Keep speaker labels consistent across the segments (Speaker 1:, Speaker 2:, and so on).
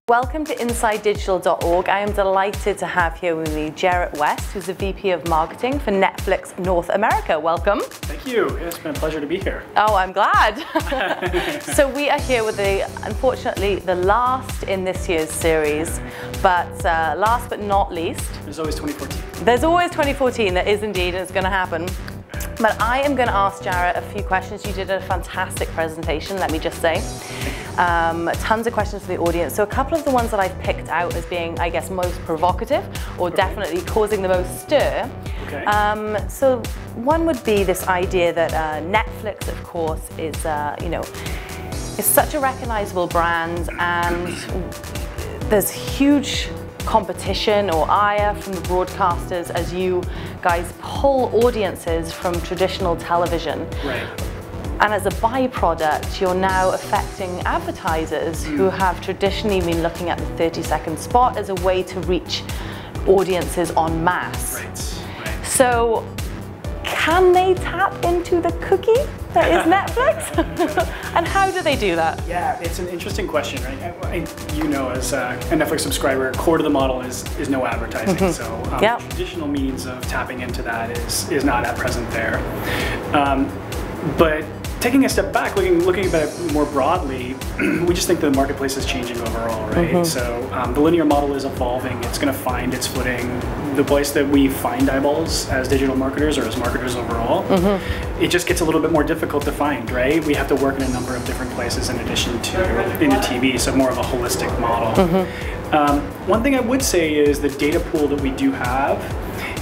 Speaker 1: Welcome to InsideDigital.org. I am delighted to have here with me Jerret West, who's the VP of Marketing for Netflix North America. Welcome.
Speaker 2: Thank you. It's been a pleasure to be here.
Speaker 1: Oh, I'm glad. So we are here with unfortunately, the last in this year's series, but last but not least.
Speaker 2: There's always 2014.
Speaker 1: There's always 2014, that is indeed, and it's going to happen. But I am going to ask Jerret a few questions. You did a fantastic presentation, let me just say. Tons of questions for the audience. So a couple of the ones that I've picked out as being, I guess, most provocative or definitely causing the most stir.
Speaker 2: Okay.
Speaker 1: So one would be this idea that Netflix, of course, is, is such a recognizable brand, and there's huge competition or ire from the broadcasters as you guys pull audiences from traditional television.
Speaker 2: Right.
Speaker 1: And as a byproduct, you're now affecting advertisers who have traditionally been looking at the 30-second spot as a way to reach audiences en masse.
Speaker 2: Right.
Speaker 1: So can they tap into the cookie that is Netflix? And how do they do that?
Speaker 2: Yeah, it's an interesting question, right? You know, as a Netflix subscriber, core to the model is no advertising. So the traditional means of tapping into that is not at present there. But taking a step back, looking at it more broadly, we just think the marketplace is changing overall, right? So the linear model is evolving. It's going to find its footing. The place that we find eyeballs as digital marketers or as marketers overall, it just gets a little bit more difficult to find, right? We have to work in a number of different places in addition to into TV, so more of a holistic model. One thing I would say is the data pool that we do have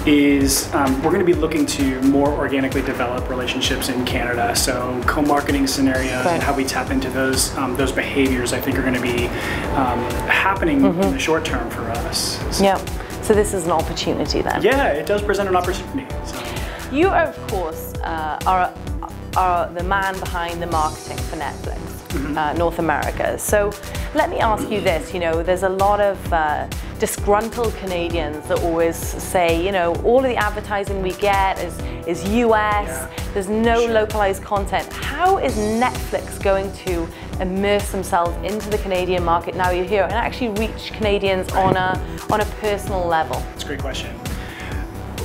Speaker 2: is we're going to be looking to more organically develop relationships in Canada. So co-marketing scenarios and how we tap into those behaviors, I think, are going to be happening in the short term for us.
Speaker 1: So this is an opportunity then.
Speaker 2: Yeah, it does present an opportunity. So.
Speaker 1: You, of course, are the man behind the marketing for Netflix North America. So let me ask you this, there's a lot of disgruntled Canadians that always say, all of the advertising we get is US, there's no localized content. How is Netflix going to immerse themselves into the Canadian market now you're here and actually reach Canadians on a personal level?
Speaker 2: That's a great question.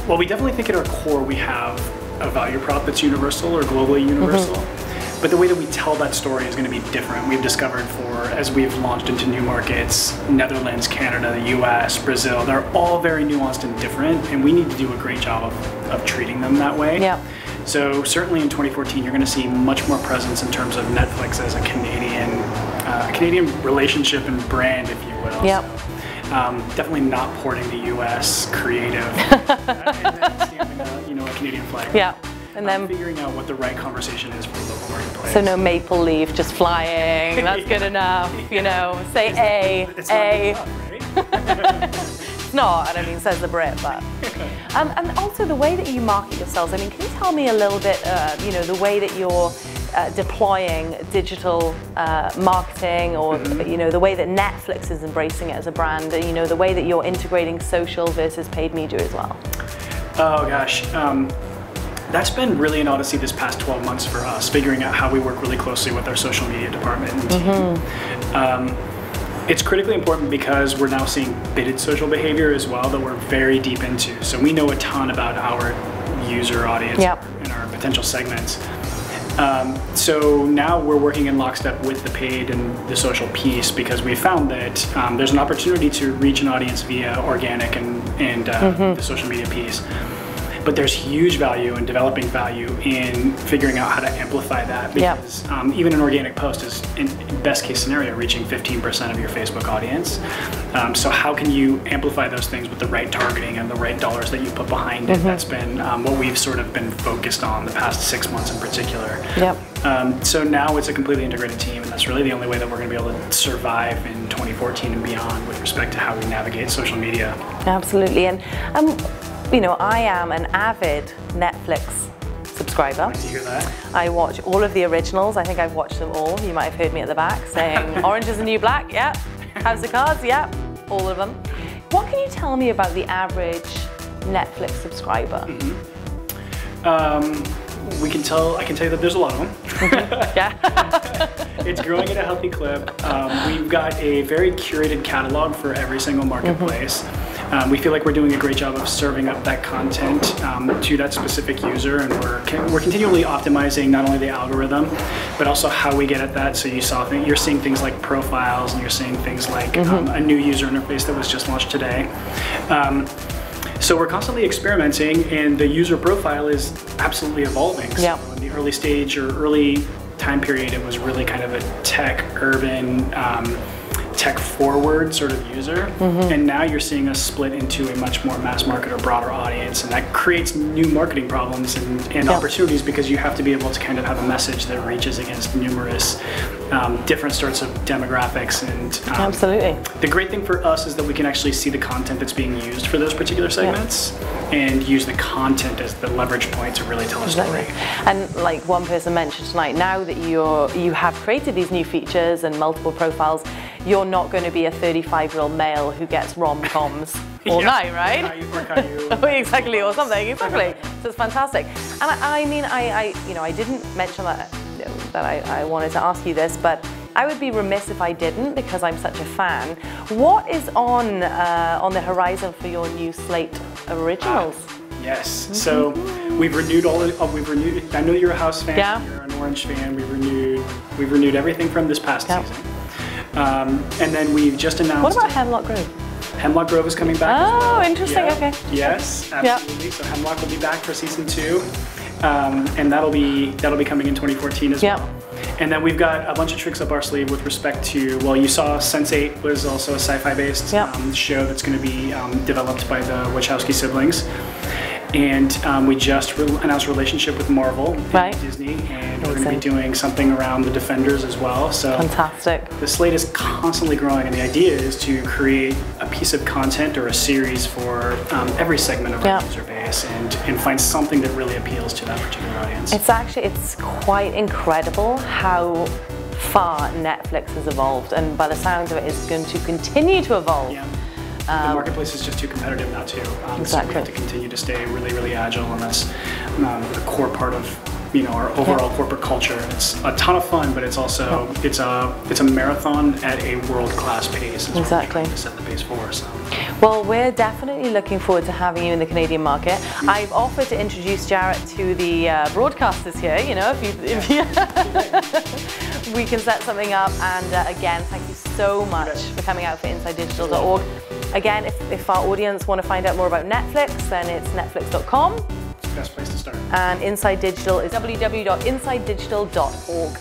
Speaker 2: Well, we definitely think at our core we have a value prop that's universal or globally universal. But the way that we tell that story is going to be different. We've discovered as we've launched into new markets, Netherlands, Canada, the US, Brazil, they're all very nuanced and different, and we need to do a great job of treating them that way. So certainly in 2014, you're going to see much more presence in terms of Netflix as a Canadian relationship and brand, if you will. Definitely not porting the US creative and then stamping a Canadian flag.
Speaker 1: And then
Speaker 2: figuring out what the right conversation is for the local marketplace.
Speaker 1: So no maple leaf just flying, that's good enough, say
Speaker 2: it's
Speaker 1: A.
Speaker 2: Not good enough, right?
Speaker 1: It's not, and I mean, says the Brit, but. And also the way that you market yourselves, can you tell me a little bit, the way that you're deploying digital marketing, or the way that Netflix is embracing it as a brand, the way that you're integrating social versus paid media as well?
Speaker 2: Oh gosh. That's been really an odyssey this past 12 months for us, figuring out how we work really closely with our social media department and team. It's critically important because we're now seeing bidded social behavior as well that we're very deep into. So we know a ton about our user audience and our potential segments. So now we're working in lockstep with the paid and the social piece because we found that there's an opportunity to reach an audience via organic and the social media piece. But there's huge value and developing value in figuring out how to amplify that because even an organic post is, in best case scenario, reaching 15% of your Facebook audience. So how can you amplify those things with the right targeting and the right dollars that you put behind it? That's been what we've sort of been focused on the past 6 months in particular. So now it's a completely integrated team, and that's really the only way that we're going to be able to survive in 2014 and beyond with respect to how we navigate social media.
Speaker 1: Absolutely. And I am an avid Netflix subscriber.
Speaker 2: Nice to hear that.
Speaker 1: I watch all of the originals. I think I've watched them all. You might have heard me at the back saying, Orange is the New Black, House of Cards, all of them. What can you tell me about the average Netflix subscriber?
Speaker 2: I can tell you that there's a lot of them.
Speaker 1: Yeah.
Speaker 2: It's growing at a healthy clip. We've got a very curated catalog for every single marketplace. We feel like we're doing a great job of serving up that content to that specific user, and we're continually optimizing not only the algorithm, but also how we get at that. So you're seeing things like profiles, and you're seeing things like a new user interface that was just launched today. So we're constantly experimenting, and the user profile is absolutely evolving. So in the early stage or early time period, it was really kind of a tech urban, tech forward sort of user, and now you're seeing us split into a much more mass market or broader audience, and that creates new marketing problems and opportunities, because you have to be able to kind of have a message that reaches against numerous different sorts of demographics. And
Speaker 1: absolutely,
Speaker 2: the great thing for us is that we can actually see the content that's being used for those particular segments and use the content as the leverage point to really tell a story.
Speaker 1: And like one person mentioned tonight, now that you have created these new features and multiple profiles, you're not going to be a 35-year-old male who gets rom-coms all night, right? Exactly, or something. Exactly. So it's fantastic. And I mean, I didn't mention that I wanted to ask you this, but I would be remiss if I didn't, because I'm such a fan. What is on the horizon for your new slate originals?
Speaker 2: Yes. So we've renewed I know you're a House fan. Yeah. You're an Orange fan. We've renewed everything from this past season. And then we've just announced.
Speaker 1: What about Hemlock Grove?
Speaker 2: Hemlock Grove is coming back as well.
Speaker 1: Oh, interesting. Okay.
Speaker 2: Yes, absolutely. So Hemlock will be back for season 2, and that'll be coming in 2014 as well. And then we've got a bunch of tricks up our sleeve with respect to, well, you saw Sense8 was also a sci-fi based show that's going to be developed by the Wachowski siblings. And we just announced a relationship with Marvel and Disney, and we're going to be doing something around the Defenders as well. So
Speaker 1: fantastic.
Speaker 2: The slate is constantly growing, and the idea is to create a piece of content or a series for every segment of our user base, and find something that really appeals to that particular audience.
Speaker 1: It's quite incredible how far Netflix has evolved, and by the sounds of it, it's going to continue to evolve.
Speaker 2: Yeah. The marketplace is just too competitive now too. So we have to continue to stay really, really agile, and that's a core part of our overall corporate culture. It's a ton of fun, but it's also it's a marathon at a world-class pace. Is what we're trying to set the pace for. So.
Speaker 1: Well, we're definitely looking forward to having you in the Canadian market. I've offered to introduce Jerret to the broadcasters here. If we can set something up. And again, thank you so much for coming out for InsideDigital.org. Again, if our audience want to find out more about Netflix, then it's netflix.com.
Speaker 2: It's the best place to start.
Speaker 1: And Inside Digital is www.insidedigital.org.